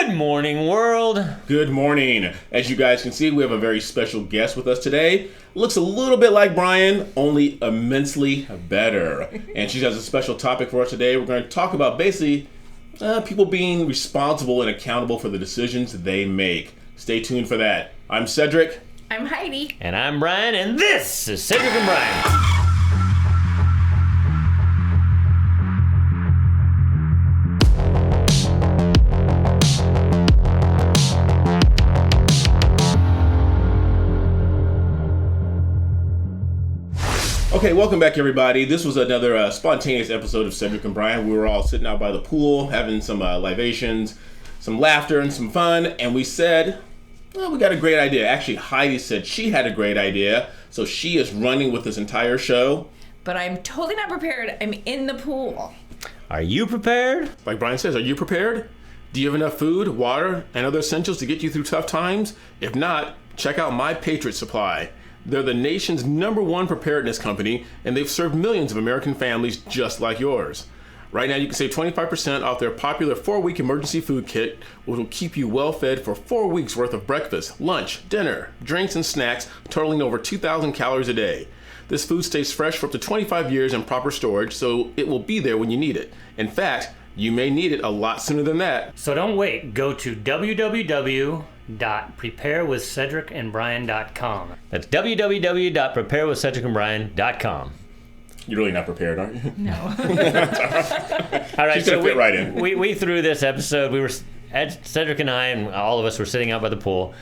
Good morning, world. Good morning. As you guys can see, we have a very special guest with us today. Looks a little bit like Brian, only immensely better. And she has a special topic for us today. We're going to talk about basically people being responsible and accountable for the decisions they make. Stay tuned for that. I'm Cedric. I'm Heidi. And I'm Brian, and this is Cedric and Brian. Okay, welcome back, everybody. This was another spontaneous episode of Cedric and Brian. We were all sitting out by the pool, having some libations, some laughter, and some fun. And we said, well, we got a great idea. Actually, Heidi said she had a great idea. So she is running with this entire show. But I'm totally not prepared. I'm in the pool. Are you prepared? Like Brian says, are you prepared? Do you have enough food, water, and other essentials to get you through tough times? If not, check out My Patriot Supply. They're the nation's #1 preparedness company, and they've served millions of American families just like yours. Right now, you can save 25% off their popular 4-week emergency food kit, which will keep you well fed for 4 weeks worth of breakfast, lunch, dinner, drinks, and snacks, totaling over 2,000 calories a day. This food stays fresh for up to 25 years in proper storage, so it will be there when you need it. In fact, you may need it a lot sooner than that. So don't wait. Go to www.preparewithcedricandbrian.com. That's www.preparewithcedricandbrian.com. You're really not prepared, aren't you? No. All right, She's gonna fit right in. We threw this episode. We were Cedric and I, and all of us were sitting out by the pool.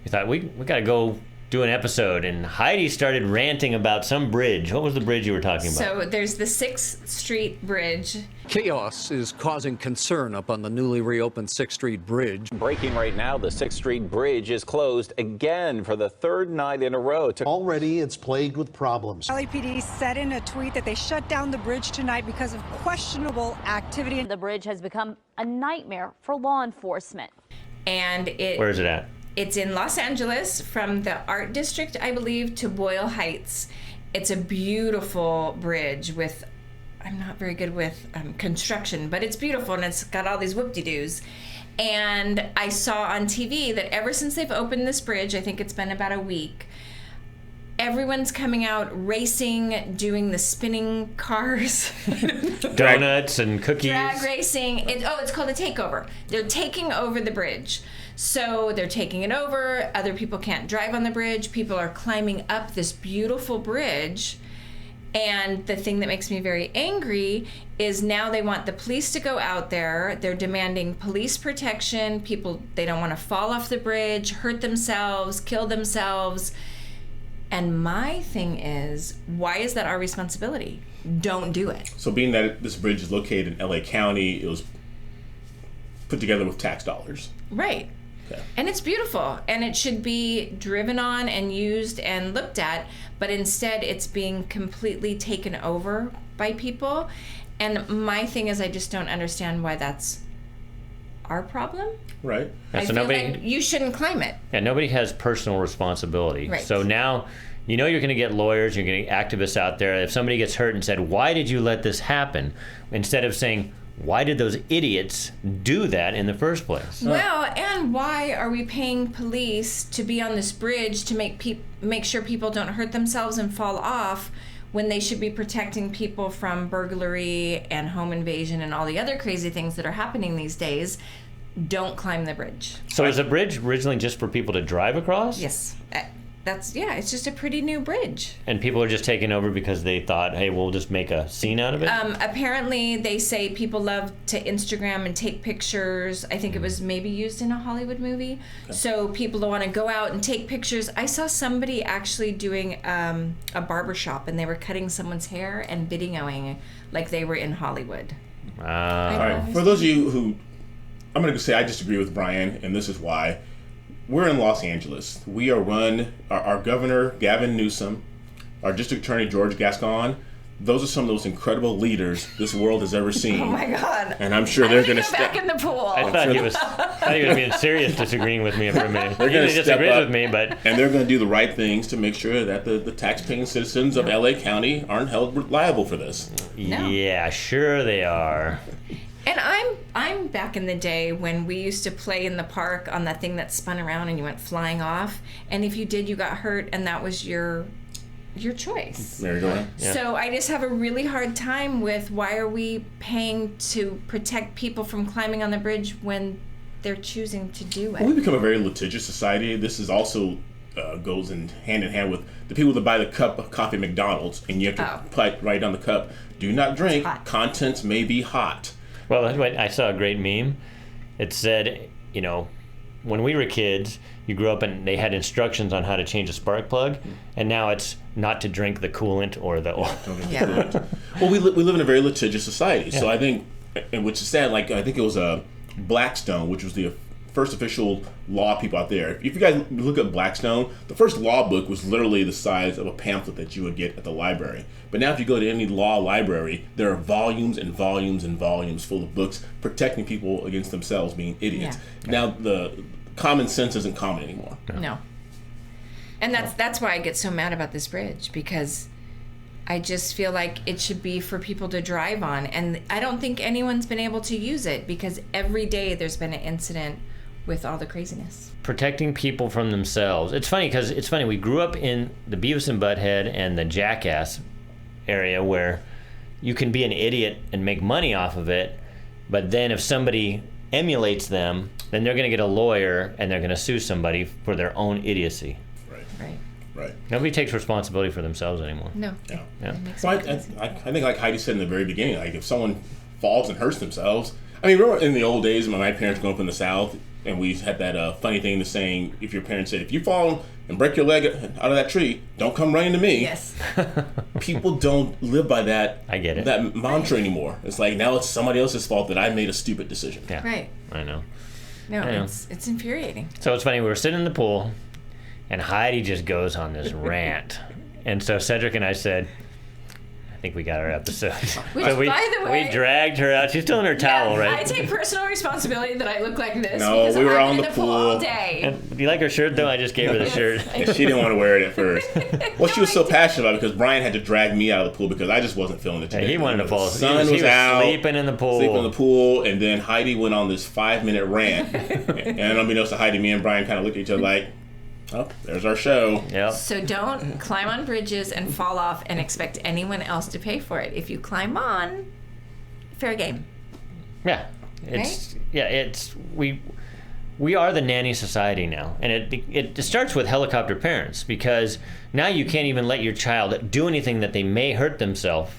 We thought we got to go do an episode, and Heidi started ranting about some bridge. What was the bridge you were talking about? So there's the 6th Street Bridge. Chaos is causing concern up on the newly reopened 6th Street Bridge. Breaking right now, the 6th Street Bridge is closed again for the 3rd night in a row. Already, it's plagued with problems. LAPD said in a tweet that they shut down the bridge tonight because of questionable activity. The bridge has become a nightmare for law enforcement. And Where is it at? It's in Los Angeles, from the Art District, I believe, to Boyle Heights. It's a beautiful bridge with, I'm not very good with construction, but it's beautiful and it's got all these whoop-de-doos. And I saw on TV that ever since they've opened this bridge, I think it's been about a week, everyone's coming out racing, doing the spinning cars. Donuts and cookies. Drag racing. It's called a takeover. They're taking over the bridge. So they're taking it over. Other people can't drive on the bridge. People are climbing up this beautiful bridge. And the thing that makes me very angry is now they want the police to go out there. They're demanding police protection. People, they don't want to fall off the bridge, hurt themselves, kill themselves. And my thing is, why is that our responsibility? Don't do it. So being that this bridge is located in LA County, it was put together with tax dollars. Right. Okay. And it's beautiful, and it should be driven on and used and looked at, but instead it's being completely taken over by people. And my thing is, I just don't understand why that's our problem. Right. Yeah, I so feel like you shouldn't climb it. Yeah, nobody has personal responsibility. Right. So now, you know, you're going to get lawyers, you're going to get activists out there. If somebody gets hurt and said, why did you let this happen? Instead of saying, why did those idiots do that in the first place? Well, and why are we paying police to be on this bridge to make sure people don't hurt themselves and fall off, when they should be protecting people from burglary and home invasion and all the other crazy things that are happening these days? Don't climb the bridge. So is the bridge originally just for people to drive across? Yes. It's just a pretty new bridge. And people are just taking over because they thought, hey, we'll just make a scene out of it? Apparently, they say people love to Instagram and take pictures. I think it was maybe used in a Hollywood movie. Okay. So people don't want to go out and take pictures. I saw somebody actually doing a barbershop, and they were cutting someone's hair and videoing like they were in Hollywood. All right. For those of you who, I'm going to say I disagree with Brian, and this is why. We're in Los Angeles. We are run, our governor, Gavin Newsom, our district attorney, George Gascon. Those are some of those incredible leaders this world has ever seen. Oh my God. And I'm sure they're going to step back in the pool. I thought he was being serious, disagreeing with me for a minute. They're going to disagree with me, but... And they're going to do the right things to make sure that the tax-paying citizens of LA County aren't held liable for this. No. Yeah, sure they are. And I'm back in the day when we used to play in the park on that thing that spun around and you went flying off. And if you did, you got hurt, and that was your choice. There you go. Yeah. So I just have a really hard time with why are we paying to protect people from climbing on the bridge when they're choosing to do it? Well, we become a very litigious society. This is also goes in hand with the people that buy the cup of coffee at McDonald's, and you have to write on the cup, do not drink, contents may be hot. Well, I saw a great meme. It said, when we were kids, you grew up and they had instructions on how to change a spark plug, and now it's not to drink the coolant or the oil. Yeah. Well, we live in a very litigious society, so I think, and which is sad, I think it was Blackstone, which was the first official law people out there. If you guys look at Blackstone, the first law book was literally the size of a pamphlet that you would get at the library. But now if you go to any law library, there are volumes and volumes and volumes full of books protecting people against themselves being idiots. Yeah. Now the common sense isn't common anymore. No. And that's why I get so mad about this bridge, because I just feel like it should be for people to drive on. And I don't think anyone's been able to use it because every day there's been an incident with all the craziness. Protecting people from themselves. It's funny because we grew up in the Beavis and Butthead and the Jackass area where you can be an idiot and make money off of it, but then if somebody emulates them, then they're going to get a lawyer and they're going to sue somebody for their own idiocy. Right. Nobody takes responsibility for themselves anymore. No. Yeah. So I think, like Heidi said in the very beginning, like if someone falls and hurts themselves, I mean, remember in the old days when my parents grew up in the South, and we had that funny thing to saying, if your parents said, if you fall and break your leg out of that tree, don't come running to me. Yes. People don't live by that. I get it. That mantra anymore. It's like now it's somebody else's fault that I made a stupid decision. Yeah. Right. I know. No, I know. It's infuriating. So it's funny, we were sitting in the pool, and Heidi just goes on this rant. And so Cedric and I said, I think we got our episode. Which, so by the way, we dragged her out. She's still in her towel, right? I take personal responsibility that I look like this. No, because we were I'm on in the pool pool all day. And do you like her shirt, though? I just gave her the shirt. Yeah, she didn't want to wear it at first. Well, she was so passionate about it because Brian had to drag me out of the pool because I just wasn't feeling it today. Yeah, he wanted to fall. The sun was out. Sleeping in the pool. And then Heidi went on this 5-minute rant. And unbeknownst to Heidi, me and Brian kind of looked at each other like, oh, there's our show. Yep. So don't climb on bridges and fall off and expect anyone else to pay for it. If you climb on, fair game. Yeah. We are the nanny society now, and it starts with helicopter parents, because now you can't even let your child do anything that they may hurt themselves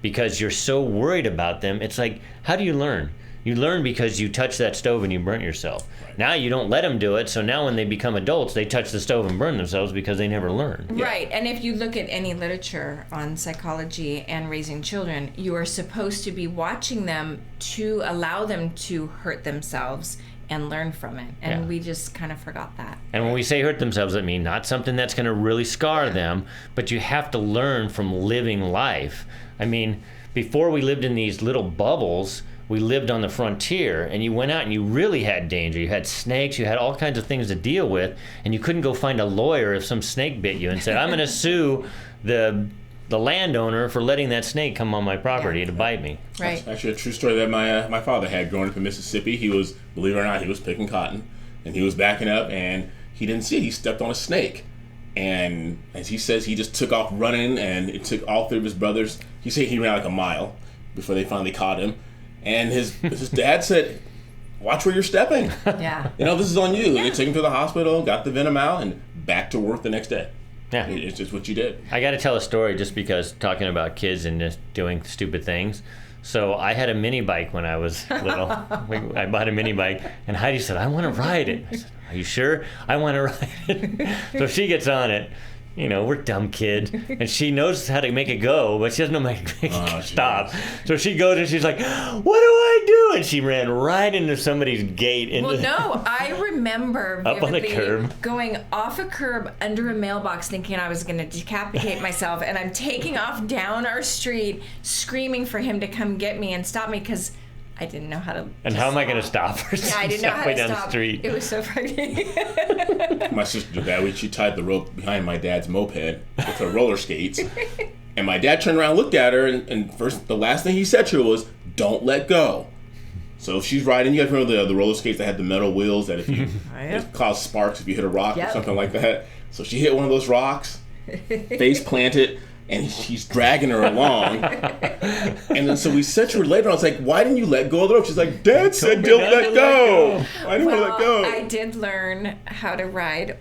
because you're so worried about them. It's like, how do you learn? You learn because you touched that stove and you burnt yourself. Right. Now you don't let them do it, so now when they become adults, they touch the stove and burn themselves because they never learned. Right, and if you look at any literature on psychology and raising children, you are supposed to be watching them to allow them to hurt themselves and learn from it. And we just kind of forgot that. And when we say hurt themselves, I mean not something that's going to really scar them, but you have to learn from living life. I mean, before we lived in these little bubbles, we lived on the frontier, and you went out and you really had danger. You had snakes, you had all kinds of things to deal with, and you couldn't go find a lawyer if some snake bit you and said, I'm going to sue the landowner for letting that snake come on my property to bite me. Right. That's actually a true story that my father had growing up in Mississippi. He was, believe it or not, he was picking cotton, and he was backing up, and he didn't see it. He stepped on a snake. And as he says, he just took off running, and it took all 3 of his brothers. He said he ran like a mile before they finally caught him. And his dad said, watch where you're stepping. Yeah. This is on you. Yeah. They took him to the hospital, got the venom out, and back to work the next day. Yeah. It's just what you did. I got to tell a story just because talking about kids and just doing stupid things. So I had a mini bike when I was little. I bought a mini bike, and Heidi said, I want to ride it. I said, are you sure? I want to ride it. So she gets on it. We're dumb kids, and she knows how to make it go, but she doesn't know how to make it stop. So she goes and she's like, what do I do? And she ran right into somebody's gate. I remember up on the curb, going off a curb under a mailbox thinking I was going to decapitate myself, and I'm taking off down our street screaming for him to come get me and stop me because I didn't know how to. And how am I going to stop her? Yeah, I didn't know how to down stop. The street. It was so frightening. My sister did that. She tied the rope behind my dad's moped with her roller skates. And my dad turned around, looked at her, and first, the last thing he said to her was, don't let go. So if she's riding, you guys remember the roller skates that had the metal wheels that if you Yep. it caused sparks if you hit a rock Yep. or something like that. So she hit one of those rocks, face planted, and she's dragging her along. And then so we said to her later, I was like, why didn't you let go of the rope? She's like, Dad said don't let go. I didn't want to let go. I did learn how to ride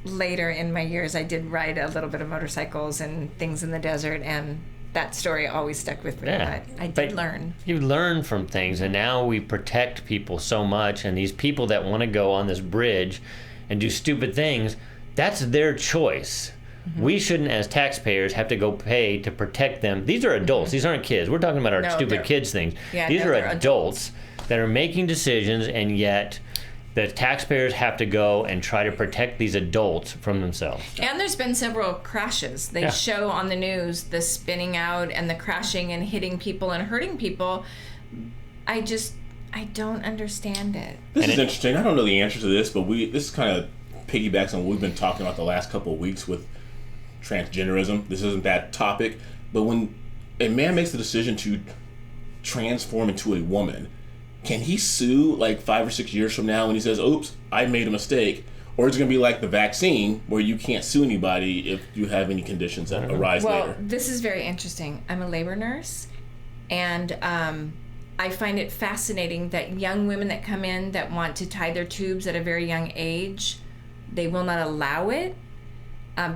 later in my years. I did ride a little bit of motorcycles and things in the desert, and that story always stuck with me. Yeah. But I did learn. You learn from things, and now we protect people so much. And these people that want to go on this bridge and do stupid things, that's their choice. Mm-hmm. We shouldn't, as taxpayers, have to go pay to protect them. These are adults. These aren't kids. We're talking about our stupid kids things. Yeah, these are they're adults that are making decisions, and yet the taxpayers have to go and try to protect these adults from themselves. And there's been several crashes. They show on the news the spinning out and the crashing and hitting people and hurting people. I don't understand it. This is interesting. I don't know the answer to this, but this kind of piggybacks on what we've been talking about the last couple of weeks with transgenderism. This isn't that topic, but when a man makes the decision to transform into a woman, can he sue like 5 or 6 years from now when he says, oops, I made a mistake? Or is it going to be like the vaccine where you can't sue anybody if you have any conditions that arise later? Well, this is very interesting. I'm a labor nurse, and I find it fascinating that young women that come in that want to tie their tubes at a very young age, they will not allow it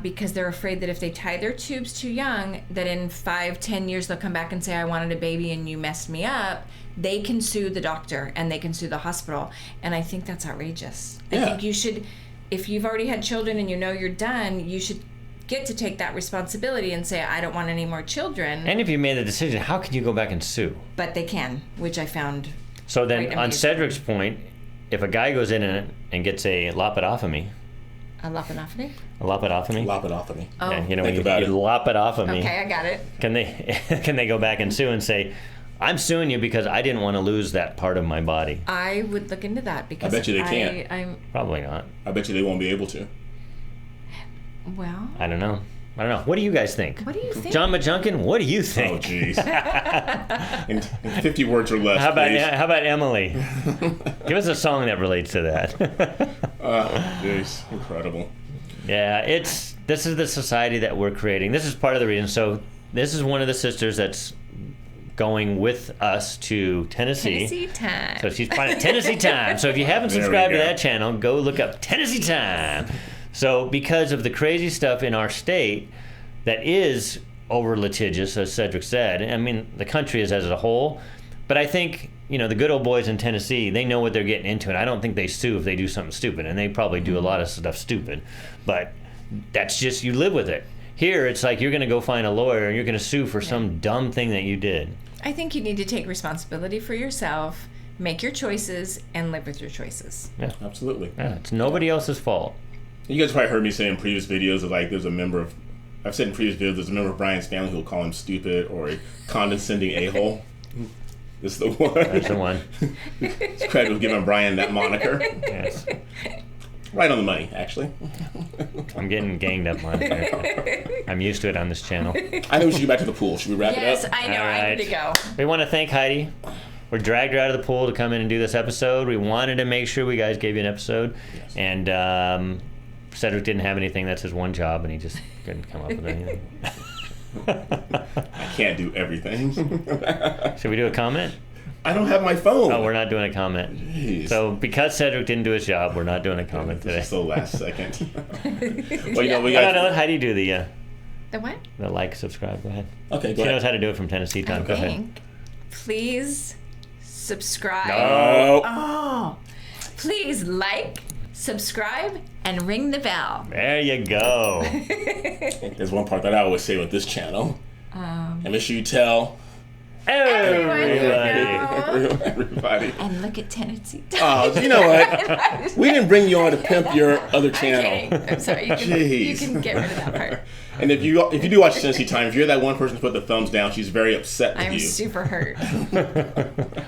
because they're afraid that if they tie their tubes too young, that in 5-10 years they'll come back and say, I wanted a baby and you messed me up. They can sue the doctor and they can sue the hospital. And I think that's outrageous. Yeah. I think you should, if you've already had children and you know you're done, you should get to take that responsibility and say, I don't want any more children. And if you made the decision, how can you go back and sue? But they can, which I found So then, quite on amusing. Cedric's point, if a guy goes in and gets a laparotomy, A laparotomy? Lobotomy. Oh. and, you know, Think you about it. lop it off of me, Okay, I got it. can they go back and sue and say, I'm suing you because I didn't want to lose that part of my body? I would look into that because I bet you they can't. I'm Probably not. I bet you they won't be able to. well. I don't know. What do you guys think? What do you think? John Majunkin, what do you Oh, think? jeez. in 50 words or less, How please. about Emily? Give us a song that relates to that. Jeez, incredible. Yeah, this is the society that we're creating. This is part of the reason. So this is one of the sisters that's going with us to Tennessee. Tennessee time. So she's part of Tennessee Time. So if you haven't There we subscribed to go. that channel, go look up Tennessee Time. So because of the crazy stuff in our state that is over litigious, as Cedric said, I mean, the country is as a whole, but I think, you know, the good old boys in Tennessee, they know what they're getting into, and I don't think they sue if they do something stupid, and they probably do a lot of stuff stupid, but that's just, you live with it. Here, it's like you're going to go find a lawyer, and you're going to sue for some dumb thing that you did. I think you need to take responsibility for yourself, make your choices, and live with your choices. Yeah, Absolutely. yeah, it's nobody else's fault. You guys probably heard me say in previous videos that, like, there's a member of, I've said in previous videos, there's a member of Brian's family who will call him stupid or a condescending a-hole. This is the one. That's the one. It's credit with giving Brian that moniker. Yes. Right on the money, actually. I'm getting ganged up on it. I'm used to it on this channel. I know we should get back to the pool. Should we wrap Yes, it up? I know. All I need to right. go. We want to thank Heidi. We dragged her out of the pool to come in and do this episode. We wanted to make sure we guys gave you an episode. Yes. And Cedric didn't have anything. That's his one job, and he just couldn't come up with anything. I can't do everything. Should we do a comment? I don't have my phone. Oh, we're not doing a comment. Jeez. So because Cedric didn't do his job, we're not doing a comment This today. is so last second. Well, you know, we I got. don't know. Let Heidi do the The what? like, subscribe. Go ahead. Okay, She go knows ahead. how to do it from Tennessee Time. Go ahead. Think. Please subscribe. Oh, Oh, please like, subscribe, and ring the bell. There you go. there's one part that I always say with this channel. And make sure you tell Everybody. everybody. And look at Tennessee. Oh, you know what? We didn't bring you on to pimp your other channel. I'm sorry. You Jeez. can get rid of that part. And if you do watch Tennessee Time, if you're that one person to put the thumbs down, she's very upset with I'm you. super hurt.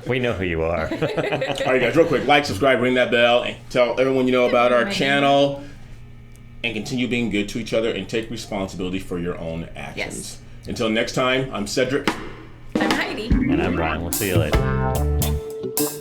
We know who you are. All right, guys, real quick, like, subscribe, ring that bell, and tell everyone you know about our channel. And continue being good to each other and take responsibility for your own actions. Yes. Until next time, I'm Cedric. I'm Heidi. And I'm Brian. We'll see you later.